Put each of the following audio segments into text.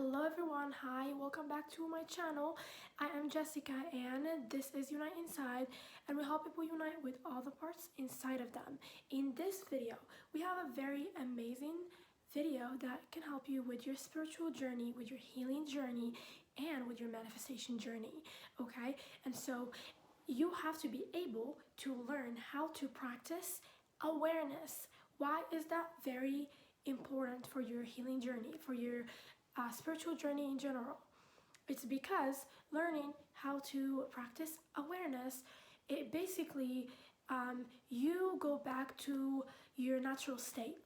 Hello everyone, hi, welcome back to my channel. I am Jessica and this is Unite Inside, and we help people unite with all the parts inside of them. In this video, we have a very amazing video that can help you with your spiritual journey, with your healing journey, and with your manifestation journey, okay? And so you have to be able to learn how to practice awareness. Why is that very important for your healing journey, for your spiritual journey in general? It's because learning how to practice awareness, it basically, you go back to your natural state.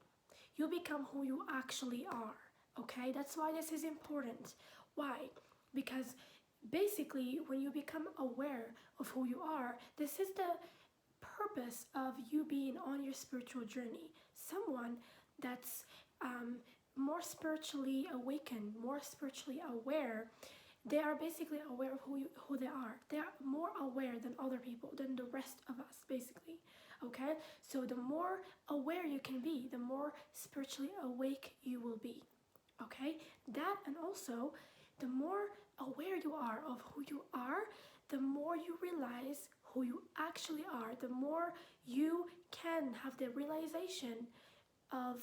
You become who you actually are, okay? That's why this is important. Why? Because basically, when you become aware of who you are, this is the purpose of you being on your spiritual journey. Someone that's more spiritually awakened, more spiritually aware, they are basically aware of who they are. They are more aware than other people, than the rest of us, basically. Okay? So the more aware you can be, the more spiritually awake you will be. Okay? That, and also the more aware you are of who you are, the more you realize who you actually are, the more you can have the realization of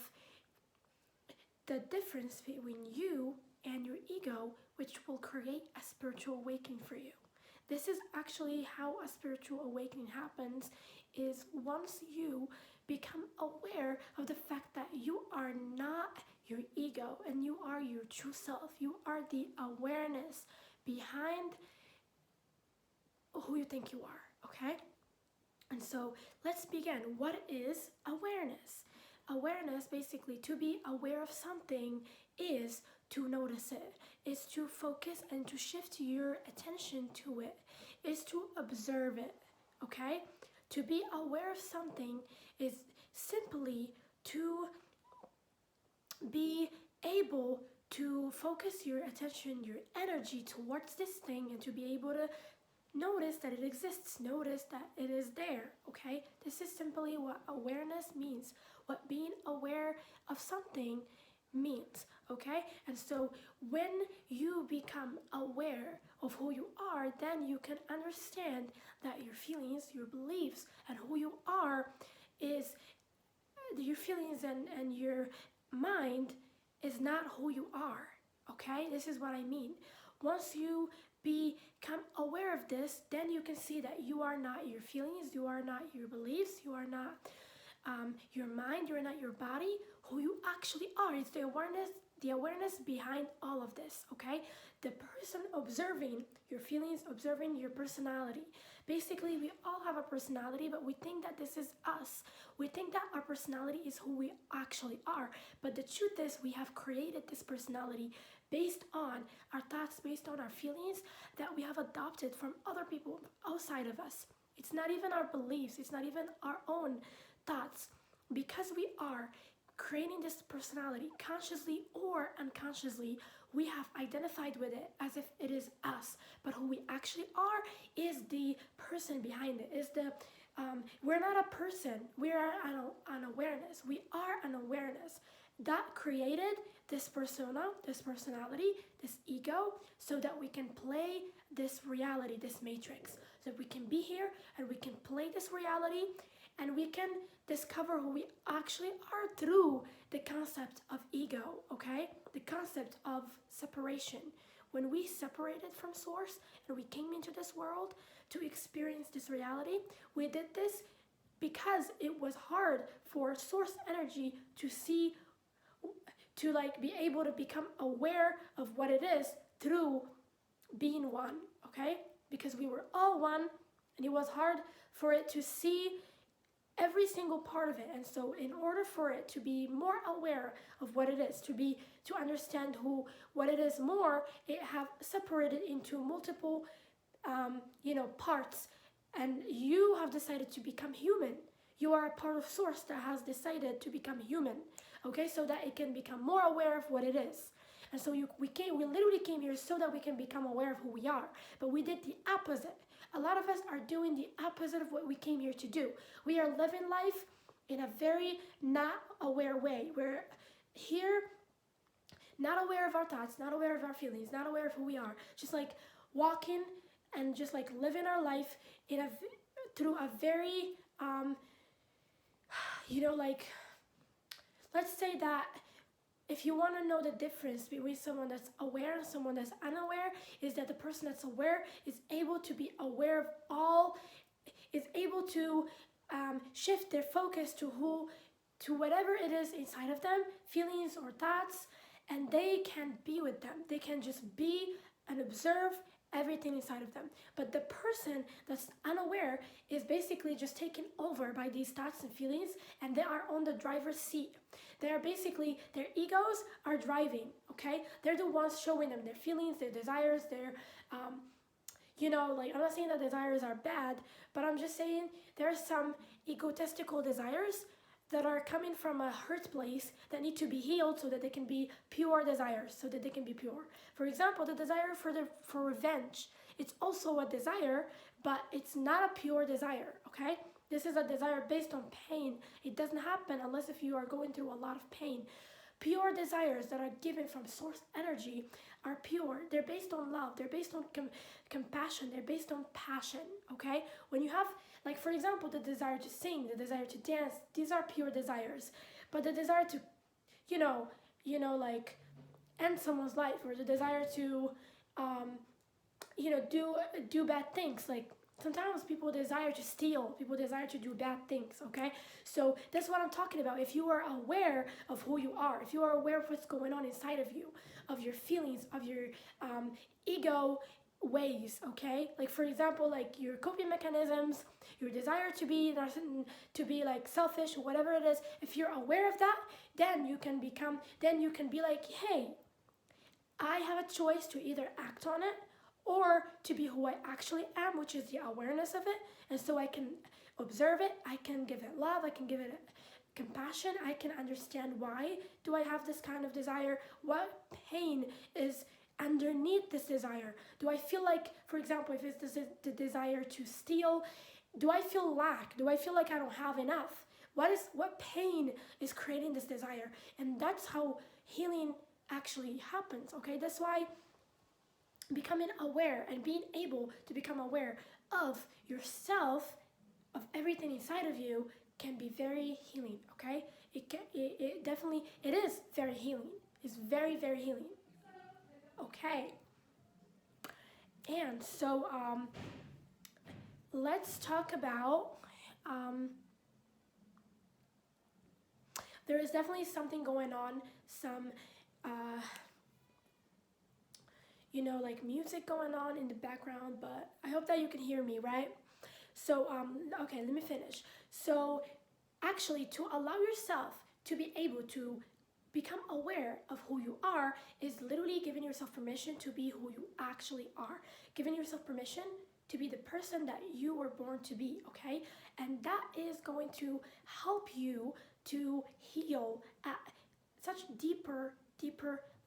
the difference between you and your ego, which will create a spiritual awakening for you. This is actually how a spiritual awakening happens, is once you become aware of the fact that you are not your ego and you are your true self. You are the awareness behind who you think you are, okay? And so let's begin. What is awareness? Awareness, basically, to be aware of something is to notice it, is to focus and to shift your attention to it, is to observe it, okay? To be aware of something is simply to be able to focus your attention, your energy towards this thing, and to be able to notice that it exists, notice that it is there, okay? This is simply what awareness means, what being aware of something means, okay? And so when you become aware of who you are, then you can understand that your feelings, your beliefs, and who you are is your feelings and your mind is not who you are, okay? This is what I mean. Once you become aware of this, then you can see that you are not your feelings, you are not your beliefs, you are not your mind, you are not your body. Who you actually are is the awareness behind all of this, okay? The person observing your feelings, observing your personality. Basically, we all have a personality, but we think that this is us. We think that our personality is who we actually are. But the truth is, we have created this personality based on our thoughts, based on our feelings that we have adopted from other people outside of us. It's not even our beliefs, it's not even our own thoughts. Because we are creating this personality consciously or unconsciously, we have identified with it as if it is us. But who we actually are is the person behind it, is the we're not a person, we are an awareness. We are an awareness that created this persona, this personality, this ego, so that we can play this reality, this matrix. So we can be here and we can play this reality and we can discover who we actually are through the concept of ego, okay? The concept of separation. When we separated from source and we came into this world to experience this reality, we did this because it was hard for source energy to see, to be able to become aware of what it is through being one, okay? Because we were all one and it was hard for it to see every single part of it. And so in order for it to be more aware of what it is, to understand what it is more, it have separated into multiple parts. And you have decided to become human. You are a part of source that has decided to become human, okay? So that it can become more aware of what it is. And so we literally came here so that we can become aware of who we are. But we did the opposite. A lot of us are doing the opposite of what we came here to do. We are living life in a very not aware way. We're here not aware of our thoughts, not aware of our feelings, not aware of who we are, just like walking and just like living our life in a through a very like, let's say that if you want to know the difference between someone that's aware and someone that's unaware, is that the person that's aware is able to be aware of all, is able to shift their focus to whatever it is inside of them, feelings or thoughts, and they can be with them. They can just be and observe everything inside of them. But the person that's unaware is basically just taken over by these thoughts and feelings, and they are on the driver's seat. They are basically, their egos are driving, okay? They're the ones showing them their feelings, their desires, their like, I'm not saying that desires are bad, but I'm just saying there are some egotistical desires that are coming from a hurt place that need to be healed so that they can be pure desires, so that they can be pure. For example, the desire for revenge. It's also a desire, but it's not a pure desire, okay? This is a desire based on pain. It doesn't happen unless if you are going through a lot of pain. Pure desires that are given from source energy are pure. They're based on love. They're based on compassion. They're based on passion, okay? When you have, like, for example, the desire to sing, the desire to dance, these are pure desires. But the desire to, like, end someone's life, or the desire to, do bad things, like, sometimes people desire to steal, people desire to do bad things, okay? So that's what I'm talking about. If you are aware of who you are, if you are aware of what's going on inside of you, of your feelings, of your ego ways, okay? Like, for example, like your coping mechanisms, your desire to be like selfish, whatever it is, if you're aware of that, then you can be like, hey, I have a choice to either act on it or to be who I actually am, which is the awareness of it. And so I can observe it, I can give it love, I can give it compassion, I can understand why do I have this kind of desire, what pain is underneath this desire. Do I feel like, for example, if it's the desire to steal, do I feel lack? Do I feel like I don't have enough? What pain is creating this desire? And that's how healing actually happens, okay? That's why becoming aware and being able to become aware of yourself, of everything inside of you, can be very healing, okay? It definitely, it is very healing. It's very, very healing. Okay. And so let's talk about, there is definitely something going on, some like music going on in the background, but I hope that you can hear me, right? So, okay, let me finish. So, actually, to allow yourself to be able to become aware of who you are is literally giving yourself permission to be who you actually are. Giving yourself permission to be the person that you were born to be, okay? And that is going to help you to heal at such deeper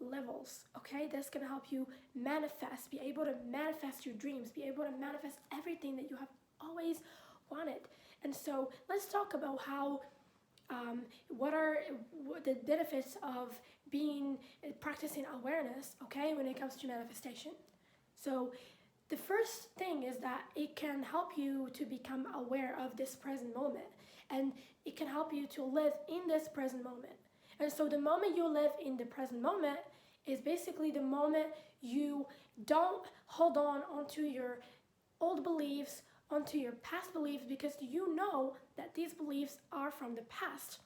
levels, okay? That's gonna help you manifest, be able to manifest your dreams, be able to manifest everything that you have always wanted. And so let's talk about how what are the benefits of practicing awareness, okay, when it comes to manifestation. So the first thing is that it can help you to become aware of this present moment, and it can help you to live in this present moment. And so the moment you live in the present moment is basically the moment you don't hold on onto your old beliefs, onto your past beliefs, because you know that these beliefs are from the past.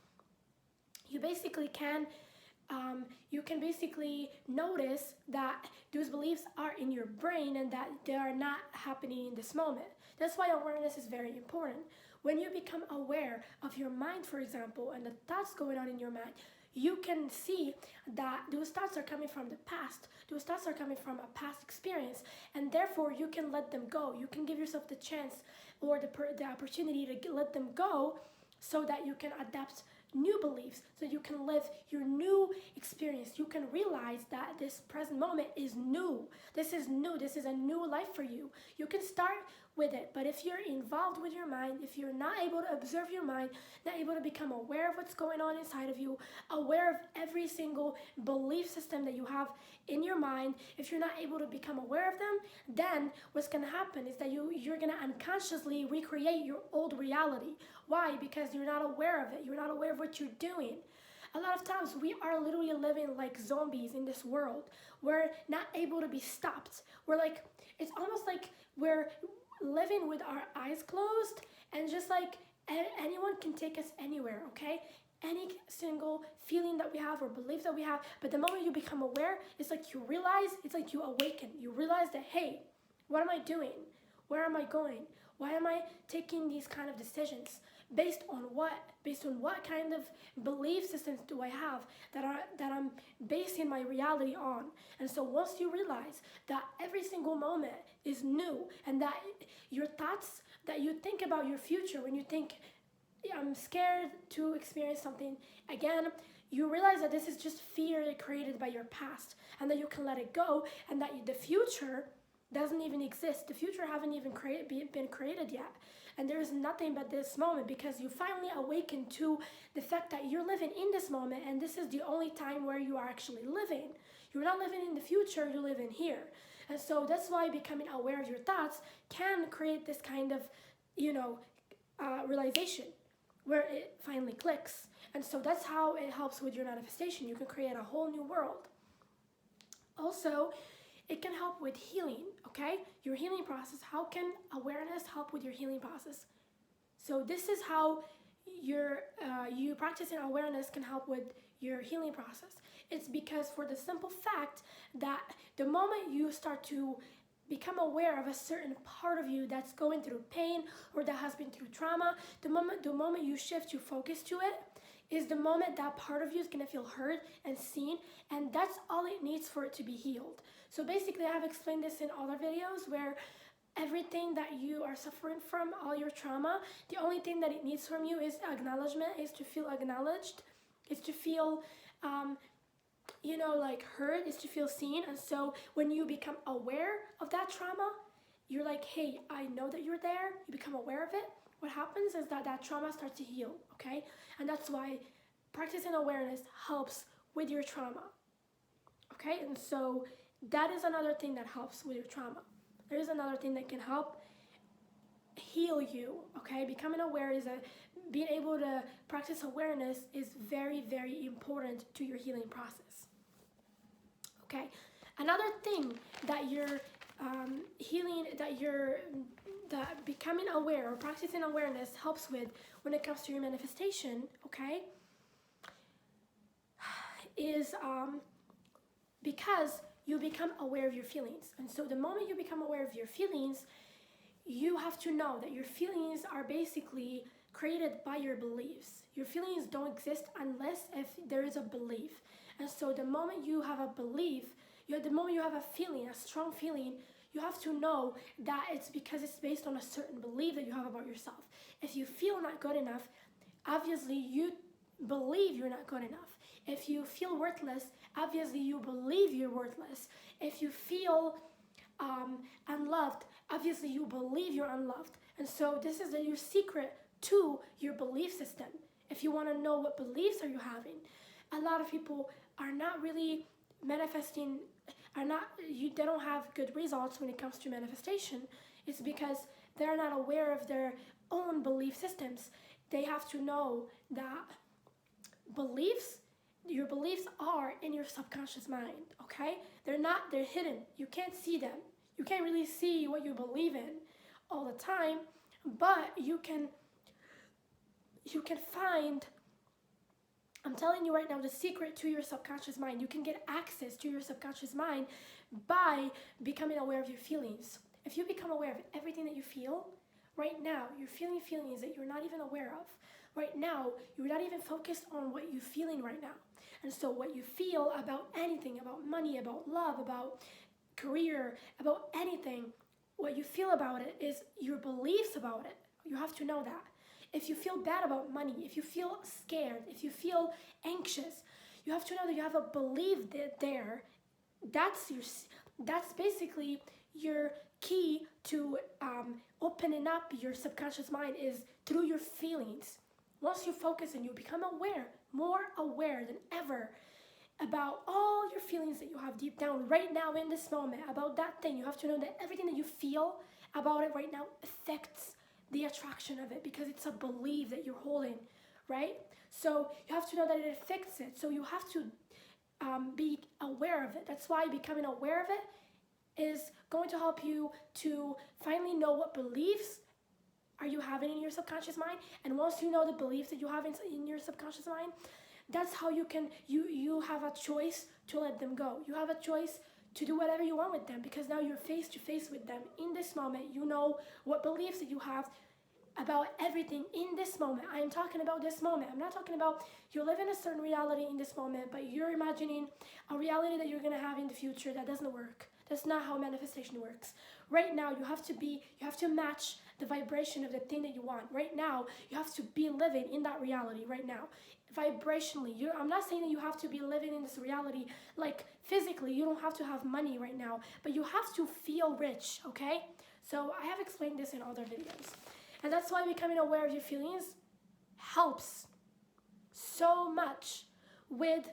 You basically can basically notice that those beliefs are in your brain and that they are not happening in this moment. That's why awareness is very important. When you become aware of your mind, for example, and the thoughts going on in your mind, you can see that those thoughts are coming from the past. Those thoughts are coming from a past experience, and therefore you can let them go. You can give yourself the chance or the opportunity to let them go so that you can adapt new beliefs so you can live your new experience. You can realize that this present moment is new. This is new. This is a new life for you. You can start with it, but if you're involved with your mind, if you're not able to observe your mind, not able to become aware of what's going on inside of you, aware of every single belief system that you have in your mind, if you're not able to become aware of them, then what's going to happen is that you're going to unconsciously recreate your old reality. Why? Because you're not aware of it. You're not aware of what you're doing. A lot of times we are literally living like zombies in this world. We're not able to be stopped. We're like, it's almost like we're living with our eyes closed, and just like anyone can take us anywhere, okay? Any single feeling that we have or belief that we have, but the moment you become aware, it's like you realize, it's like you awaken. You realize that, hey, what am I doing? Where am I going? Why am I taking these kind of decisions? Based on what? Based on what kind of belief systems do I have that I'm basing my reality on? And so once you realize that every single moment is new, and that your thoughts that you think about your future, when you think, I'm scared to experience something again, you realize that this is just fear created by your past, and that you can let it go, and that the future doesn't even exist. The future haven't even been created yet. And there is nothing but this moment, because you finally awaken to the fact that you're living in this moment, and this is the only time where you are actually living. You're not living in the future, you're living here. And so that's why becoming aware of your thoughts can create this kind of, realization where it finally clicks. And so that's how it helps with your manifestation. You can create a whole new world. Also, it can help with healing, okay? Your healing process. How can awareness help with your healing process? So this is how you practicing awareness can help with your healing process. It's because for the simple fact that the moment you start to become aware of a certain part of you that's going through pain or that has been through trauma, the moment you shift your focus to it, is the moment that part of you is going to feel heard and seen, and that's all it needs for it to be healed. So basically, I have explained this in other videos where everything that you are suffering from, all your trauma, the only thing that it needs from you is acknowledgement, is to feel acknowledged, is to feel heard, is to feel seen. And so when you become aware of that trauma, you're like, hey, I know that you're there. You become aware of it. What happens is that trauma starts to heal, okay? And that's why practicing awareness helps with your trauma, okay? And so that is another thing that helps with your trauma. There is another thing that can help heal you, okay? Becoming aware being able to practice awareness is very, very important to your healing process, okay? Another thing that you're that becoming aware or practicing awareness helps with when it comes to your manifestation, okay, is because you become aware of your feelings. And so the moment you become aware of your feelings, you have to know that your feelings are basically created by your beliefs. Your feelings don't exist unless if there is a belief. And so the moment you have a belief, the moment you have a feeling, a strong feeling, you have to know that it's because it's based on a certain belief that you have about yourself. If you feel not good enough, obviously you believe you're not good enough. If you feel worthless, obviously you believe you're worthless. If you feel unloved, obviously you believe you're unloved. And so this is your secret to your belief system. If you want to know what beliefs are you having, a lot of people are not really manifesting, they don't have good results when it comes to manifestation. It's because they're not aware of their own belief systems. They have to know that your beliefs are in your subconscious mind, okay? They're hidden. You can't see them. You can't really see what you believe in all the time, but you can find, I'm telling you right now, the secret to your subconscious mind. You can get access to your subconscious mind by becoming aware of your feelings. If you become aware of everything that you feel, right now, you're feeling feelings that you're not even aware of. Right now, you're not even focused on what you're feeling right now. And so what you feel about anything, about money, about love, about career, about anything, what you feel about it is your beliefs about it. You have to know that. if you feel bad about money, if you feel scared, if you feel anxious, you have to know that you have a belief there. That's basically your key to opening up your subconscious mind, is through your feelings. Once you focus and you become aware, more aware than ever, about all your feelings that you have deep down right now in this moment about that thing, you have to know that everything that you feel about it right now affects the attraction of it, because it's a belief that you're holding, right? So you have to know that it affects it. So you have to be aware of it. That's why becoming aware of it is going to help you to finally know what beliefs are you having in your subconscious mind. And once you know the beliefs that you have in your subconscious mind, that's how you have a choice to let them go. You have a choice to do whatever you want with them, because now you're face to face with them in this moment. You know what beliefs that you have about everything in this moment. I am talking about this moment. I'm not talking about you live in a certain reality in this moment, but you're imagining a reality that you're going to have in the future. That doesn't work. That's not how manifestation works. Right now, you have to match the vibration of the thing that you want. Right now, you have to be living in that reality right now. Vibrationally, I'm not saying that you have to be living in this reality like physically. You don't have to have money right now, but you have to feel rich, okay? So I have explained this in other videos. And that's why becoming aware of your feelings helps so much with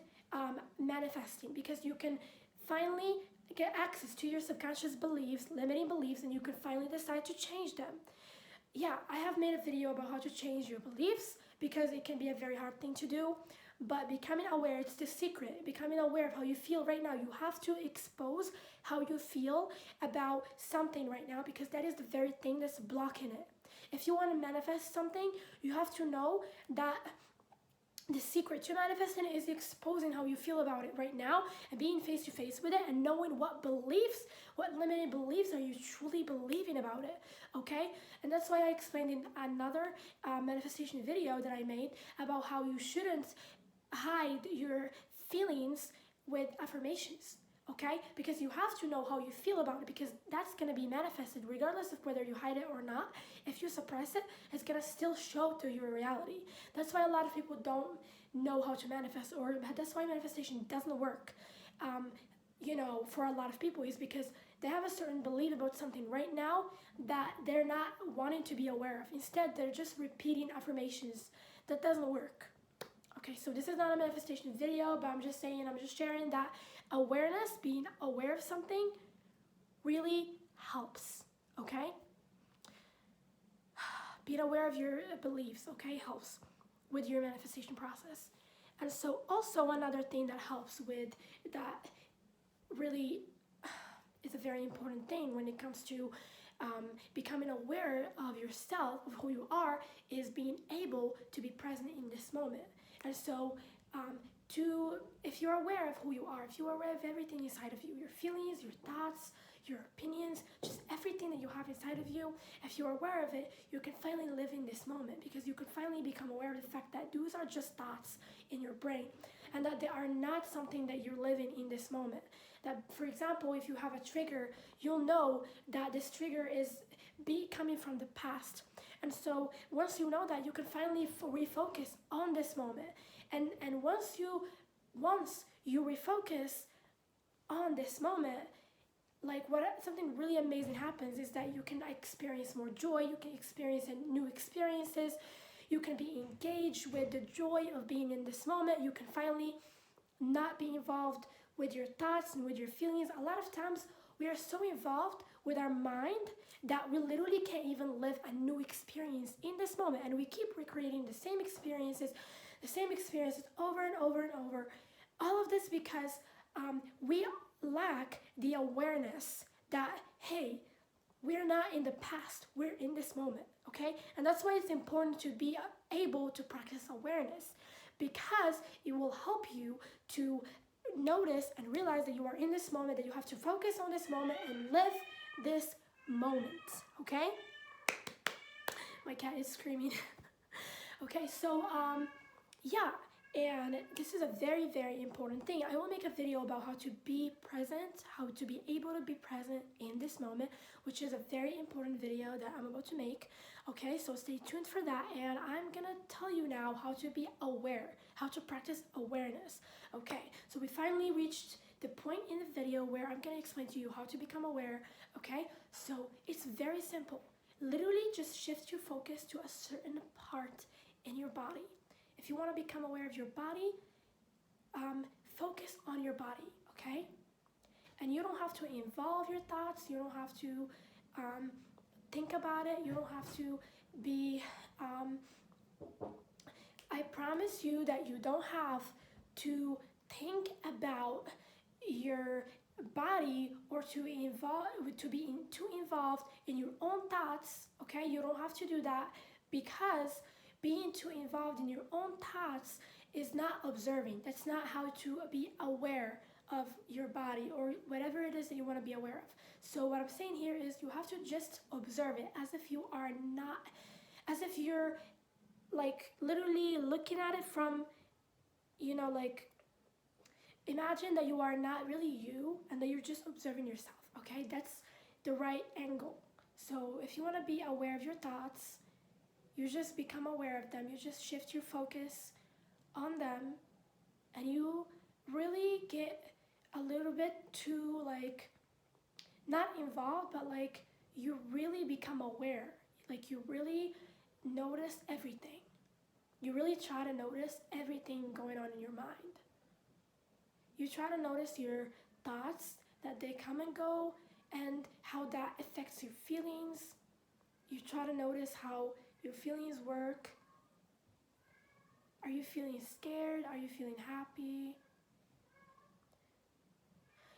manifesting, because you can finally get access to your subconscious beliefs, limiting beliefs, and you can finally decide to change them. Yeah, I have made a video about how to change your beliefs, because it can be a very hard thing to do, but becoming aware, it's the secret. Becoming aware of how you feel right now. You have to expose how you feel about something right now, because that is the very thing that's blocking it. If you want to manifest something, you have to know that the secret to manifesting it is exposing how you feel about it right now and being face to face with it and knowing what beliefs, what limited beliefs are you truly believing about it, okay? And that's why I explained in another manifestation video that I made about how you shouldn't hide your feelings with affirmations, okay? Because you have to know how you feel about it, because that's going to be manifested regardless of whether you hide it or not. If you suppress it, it's going to still show through your reality. That's why a lot of people don't know how to manifest, or that's why manifestation doesn't work, for a lot of people, is because they have a certain belief about something right now that they're not wanting to be aware of. Instead, they're just repeating affirmations. That doesn't work. Okay, so this is not a manifestation video, but I'm just sharing that awareness, being aware of something, really helps, okay? Being aware of your beliefs, okay, helps with your manifestation process. And so also another thing that helps with that, really is a very important thing when it comes to becoming aware of yourself, of who you are, is being able to be present in this moment. And so if you're aware of who you are, if you're aware of everything inside of you, your feelings, your thoughts, your opinions, just everything that you have inside of you, if you're aware of it, you can finally live in this moment, because you can finally become aware of the fact that those are just thoughts in your brain, and that they are not something that you're living in this moment. That, for example, if you have a trigger, you'll know that this trigger is coming from the past. And so once you know that, you can finally refocus on this moment. And once you refocus on this moment, something really amazing happens is that you can experience more joy, you can experience new experiences, you can be engaged with the joy of being in this moment, you can finally not be involved with your thoughts and with your feelings. A lot of times we are so involved with our mind that we literally can't even live a new experience in this moment, and we keep recreating the same experiences over and over and over. All of this because we lack the awareness that, hey, we're not in the past, we're in this moment, okay? And that's why it's important to be able to practice awareness, because it will help you to notice and realize that you are in this moment, that you have to focus on this moment and live this moment, okay? My cat is screaming. Okay, so yeah, And this is a very, very important thing. I will make a video about how to be present, how to be able to be present in this moment, which is a very important video that I'm about to make. Okay, so stay tuned for that. And I'm gonna tell you now how to be aware, how to practice awareness. Okay, so we finally reached the point in the video where I'm gonna explain to you how to become aware. Okay, so it's very simple. Literally just shift your focus to a certain part in your body. If you want to become aware of your body, focus on your body, okay? And you don't have to involve your thoughts. You don't have to think about it. You don't have to be, I promise you that you don't have to think about your body or to be too involved in your own thoughts, okay? You don't have to do that, because being too involved in your own thoughts is not observing. That's not how to be aware of your body or whatever it is that you want to be aware of. So what I'm saying here is you have to just observe it as if you are not, as if you're like literally looking at it from, you know, like imagine that you are not really you and that you're just observing yourself, okay? That's the right angle. So if you want to be aware of your thoughts, you just become aware of them. You just shift your focus on them and you really get a little bit too like not involved, but like you really become aware. Like you really notice everything. You really try to notice everything going on in your mind. You try to notice your thoughts, that they come and go, and how that affects your feelings. You try to notice how your feelings work. Are you feeling scared? Are you feeling happy?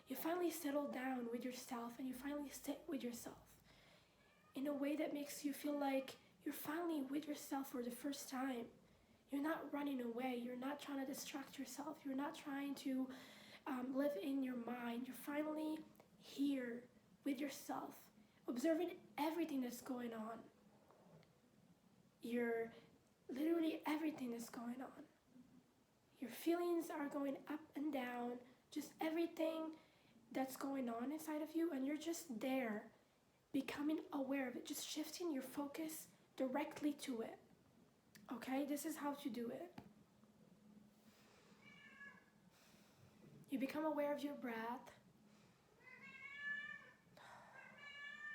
You finally settle down with yourself and you finally sit with yourself in a way that makes you feel like you're finally with yourself for the first time. You're not running away. You're not trying to distract yourself. You're not trying to live in your mind. You're finally here with yourself, observing everything that's going on. You're literally everything that's going on. Your feelings are going up and down, just everything that's going on inside of you, and you're just there, becoming aware of it, just shifting your focus directly to it. Okay, this is how to do it. You become aware of your breath.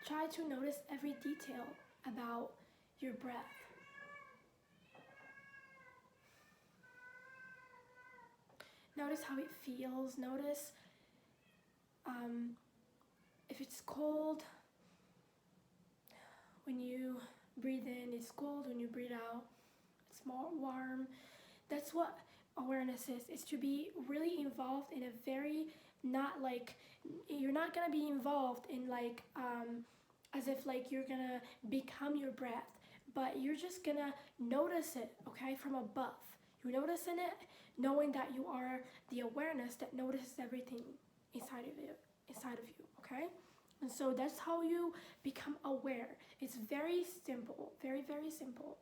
Try to notice every detail about your breath. Notice how it feels. Notice if it's cold. When you breathe in, it's cold. When you breathe out, it's more warm. That's what awareness is to be really involved in a very, not like, you're not gonna be involved in like, as if like you're gonna become your breath, but you're just gonna notice it, okay, from above. You're noticing it, knowing that you are the awareness that notices everything inside of you, okay? And so that's how you become aware. It's very simple, very, very simple.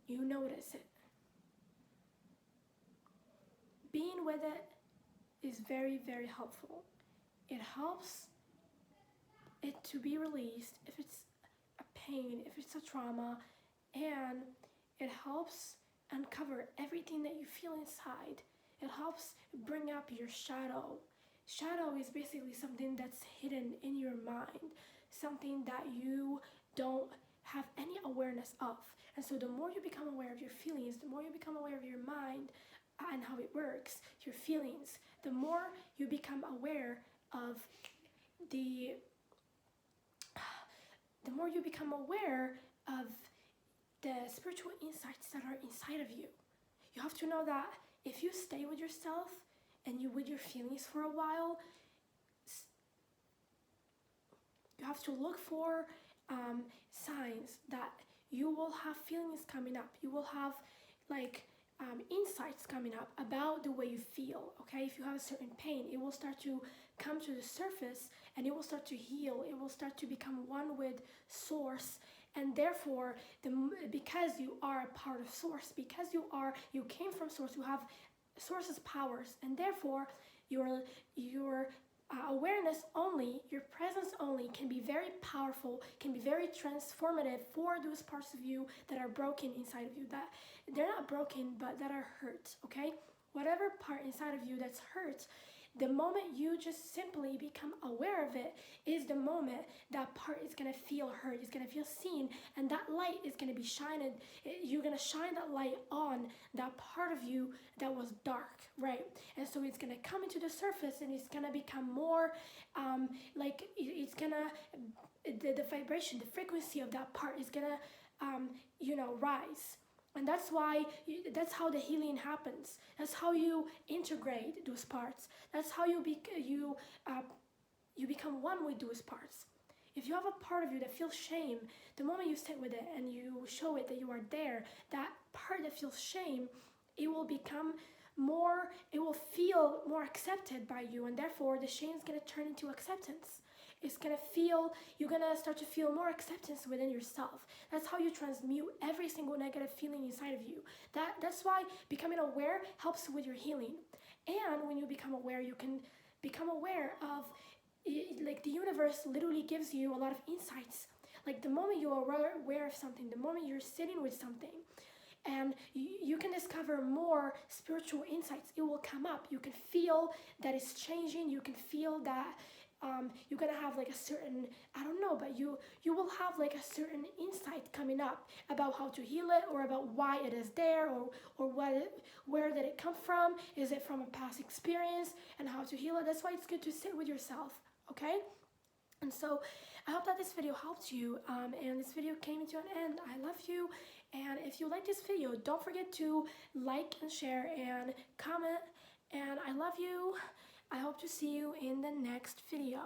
You notice it. Being with it is very, very helpful. It helps it to be released if it's a pain, if it's a trauma, and it helps uncover everything that you feel inside. It helps bring up your shadow. Shadow is basically something that's hidden in your mind, something that you don't have any awareness of. And so the more you become aware of your feelings, the more you become aware of your mind and how it works, your feelings, the more you become aware of the more you become aware of the spiritual insights that are inside of you. You have to know that if you stay with yourself and you with your feelings for a while, you have to look for signs that you will have feelings coming up. You will have like insights coming up about the way you feel, okay? If you have a certain pain, it will start to come to the surface and it will start to heal. It will start to become one with source, And therefore, because you are a part of source, because you came from source, you have source's powers, and therefore your awareness only, your presence only can be very powerful, can be very transformative for those parts of you that are broken inside of you, that they're not broken but that are hurt, okay? Whatever part inside of you that's hurt, the moment you just simply become aware of it is the moment that part is going to feel heard, it's going to feel seen, and that light is going to be shining. You're going to shine that light on that part of you that was dark, right? And so it's going to come into the surface, and it's going to become more like it's going to, the vibration, the frequency of that part is going to, rise. And that's why, that's how the healing happens. That's how you integrate those parts. That's how you become one with those parts. If you have a part of you that feels shame, the moment you sit with it and you show it that you are there, that part that feels shame, it will become more, it will feel more accepted by you, and therefore the shame is going to turn into acceptance. It's going to feel, you're going to start to feel more acceptance within yourself. That's how you transmute every single negative feeling inside of you. That's why becoming aware helps with your healing. And when you become aware, you can become aware of, like, the universe literally gives you a lot of insights. Like, the moment you are aware of something, the moment you're sitting with something, and you can discover more spiritual insights, it will come up. You can feel that it's changing. You can feel that you're gonna have like a certain, I don't know, but you will have like a certain insight coming up about how to heal it, or about why it is there, or where did it come from? Is it from a past experience, and how to heal it? That's why it's good to sit with yourself, okay? And so I hope that this video helped you, and this video came into an end. I love you, and if you like this video, don't forget to like and share and comment, and I love you. I hope to see you in the next video.